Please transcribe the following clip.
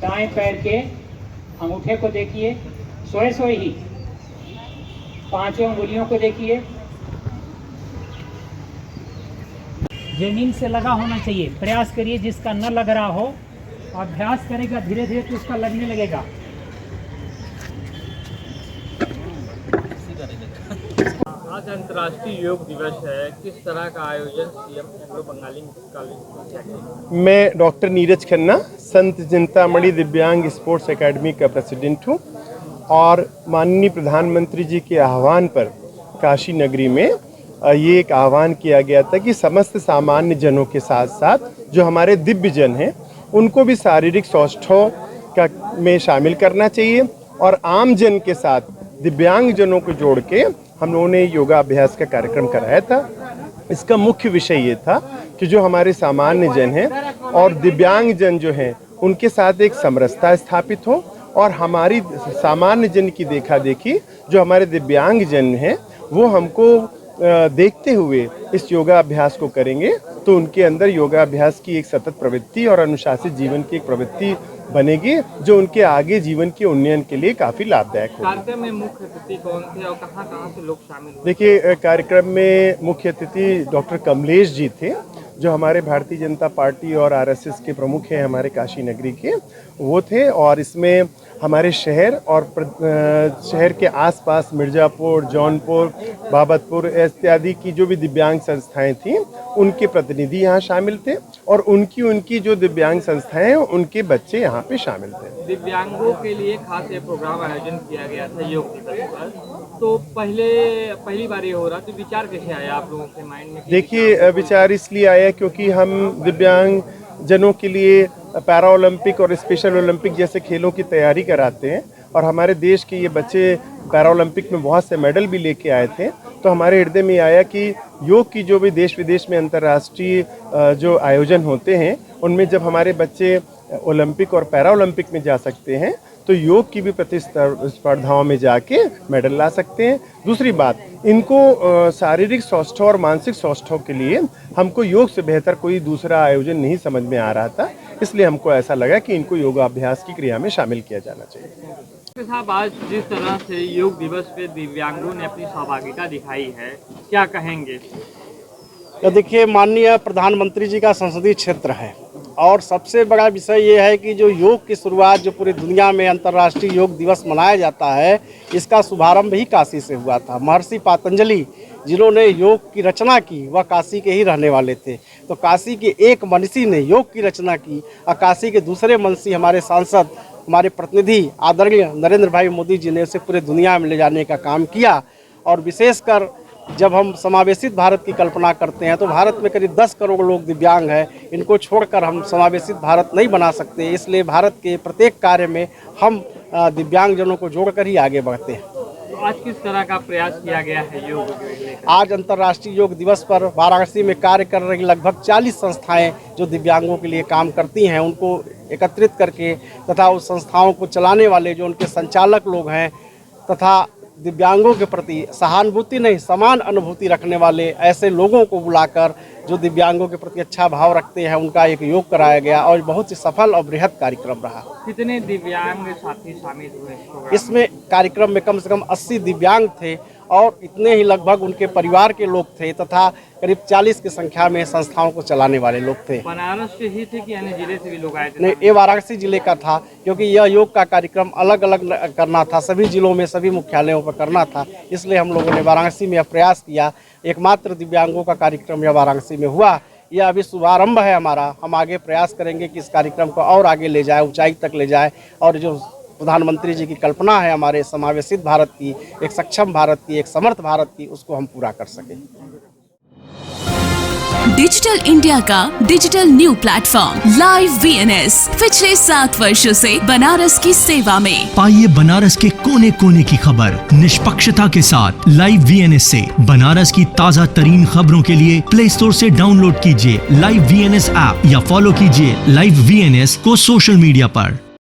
दाएं पैर के अंगूठे को देखिए, सोए सोए ही 5 अंगुलियों को देखिए, जमीन से लगा होना चाहिए। प्रयास करिए, जिसका न लग रहा हो अभ्यास करेगा धीरे धीरे तो उसका लगने लगेगा। आज अंतर्राष्ट्रीय योग दिवस है, किस तरह का आयोजन सीएम एग्रो बंगाली कॉलेज? मैं डॉक्टर नीरज खन्ना, संत चिंतामणि दिव्यांग स्पोर्ट्स एकेडमी का प्रेसिडेंट हूँ और माननीय प्रधानमंत्री जी के आह्वान पर काशी नगरी में ये एक आह्वान किया गया था कि समस्त सामान्य जनों के साथ साथ जो हमारे दिव्य जन हैं उनको भी शारीरिक सौष्ठव का में शामिल करना चाहिए और आम जन के साथ दिव्यांग जनों को जोड़ के हम लोगों ने योगा अभ्यास का कार्यक्रम कराया था। इसका मुख्य विषय ये था कि जो हमारे सामान्य जन हैं और दिव्यांग जन जो हैं उनके साथ एक समरसता स्थापित हो और हमारी सामान्य जन की देखा देखी जो हमारे दिव्यांग जन हैं वो हमको देखते हुए इस योगा अभ्यास को करेंगे तो उनके अंदर योगा अभ्यास की एक सतत प्रवृत्ति और अनुशासित जीवन की एक प्रवृत्ति बनेगी जो उनके आगे जीवन के उन्नयन के लिए काफ़ी लाभदायक होगी। कार्यक्रम में मुख्य अतिथि कौन थे और कहाँ से लोग शामिल हुए? देखिए, कार्यक्रम में मुख्य अतिथि डॉक्टर कमलेश जी थे जो हमारे भारतीय जनता पार्टी और आरएसएस के प्रमुख हैं हमारे काशी नगरी के, वो थे। और इसमें हमारे शहर और शहर के आसपास मिर्ज़ापुर, जौनपुर, बाबतपुर इत्यादि की जो भी दिव्यांग संस्थाएं थीं उनके प्रतिनिधि यहाँ शामिल थे और उनकी जो दिव्यांग संस्थाएं हैं उनके बच्चे यहाँ पे शामिल थे। दिव्यांगों के लिए खास ये प्रोग्राम आयोजन किया गया था योग दिवस पर, तो पहली बार ये हो रहा, तो विचार कैसे आया आप लोगों के माइंड में? देखिए, विचार इसलिए आया क्योंकि हम दिव्यांग जनों के लिए पैरा ओलंपिक और स्पेशल ओलंपिक जैसे खेलों की तैयारी कराते हैं और हमारे देश के ये बच्चे पैरा ओलंपिक में बहुत से मेडल भी लेके आए थे। तो हमारे हृदय में आया कि योग की जो भी देश विदेश में अंतर्राष्ट्रीय जो आयोजन होते हैं उनमें जब हमारे बच्चे ओलंपिक और पैरा ओलंपिक में जा सकते हैं तो योग की भी प्रतिस्पर्धाओं में जाके मेडल ला सकते हैं। दूसरी बात, इनको शारीरिक सौष्ठव और मानसिक सौष्ठव के लिए हमको योग से बेहतर कोई दूसरा आयोजन नहीं समझ में आ रहा था, इसलिए हमको ऐसा लगा कि इनको योगाभ्यास की क्रिया में शामिल किया जाना चाहिए। साहब, आज जिस तरह से योग दिवस पे दिव्यांगों ने अपनी सहभागिता दिखाई है, क्या कहेंगे? तो देखिए, माननीय प्रधानमंत्री जी का संसदीय क्षेत्र है और सबसे बड़ा विषय ये है कि जो योग की शुरुआत जो पूरी दुनिया में अंतर्राष्ट्रीय योग दिवस मनाया जाता है, इसका शुभारंभ ही काशी से हुआ था। महर्षि पतंजलि जिन्होंने योग की रचना की वह काशी के ही रहने वाले थे, तो काशी के एक मनीषी ने योग की रचना की और काशी के दूसरे मनीषी हमारे सांसद, हमारे प्रतिनिधि आदरणीय नरेंद्र भाई मोदी जी ने उसे पूरे दुनिया में ले जाने का काम किया। और विशेषकर जब हम समावेशित भारत की कल्पना करते हैं तो भारत में करीब 10 करोड़ लोग दिव्यांग हैं, इनको छोड़कर हम समावेशित भारत नहीं बना सकते। इसलिए भारत के प्रत्येक कार्य में हम दिव्यांगजनों को जोड़कर ही आगे बढ़ते हैं। तो आज किस तरह का प्रयास किया गया है योग? आज अंतर्राष्ट्रीय योग दिवस पर वाराणसी में कार्य कर रही लगभग 40 संस्थाएं जो दिव्यांगों के लिए काम करती हैं उनको एकत्रित करके तथा उस संस्थाओं को चलाने वाले जो उनके संचालक लोग हैं तथा दिव्यांगों के प्रति सहानुभूति नहीं समान अनुभूति रखने वाले ऐसे लोगों को बुलाकर जो दिव्यांगों के प्रति अच्छा भाव रखते हैं उनका एक योग कराया गया और बहुत ही सफल और बृहद कार्यक्रम रहा। कितने दिव्यांग साथी शामिल हुए इसमें? कार्यक्रम में कम से कम 80 दिव्यांग थे और इतने ही लगभग उनके परिवार के लोग थे तथा करीब 40 की संख्या में संस्थाओं को चलाने वाले लोग थे। बनारस से ही थे कि अन्य जिले से भी लोग आए थे? नहीं, ये वाराणसी जिले का था क्योंकि यह योग का कार्यक्रम अलग अलग करना था, सभी जिलों में सभी मुख्यालयों पर करना था, इसलिए हम लोगों ने वाराणसी में यह प्रयास किया। एकमात्र दिव्यांगों का कार्यक्रम यह वाराणसी में हुआ। यह अभी शुभारंभ है हमारा, हम आगे प्रयास करेंगे कि इस कार्यक्रम को और आगे ले जाए, ऊंचाई तक ले जाए और जो प्रधानमंत्री जी की कल्पना है हमारे समावेशित भारत की, एक सक्षम भारत की, एक समर्थ भारत की, उसको हम पूरा कर सकें। डिजिटल इंडिया का digital new platform live VNS पिछले 7 वर्षों से बनारस की सेवा में। पाइए बनारस के कोने कोने की खबर निष्पक्षता के साथ। लाइव वीएनएस से बनारस की ताज़ा तरीन खबरों के लिए प्ले स्टोर से डाउनलोड कीजिए लाइव वीएनएस ऐप या फॉलो कीजिए लाइव वीएनएस को सोशल मीडिया पर।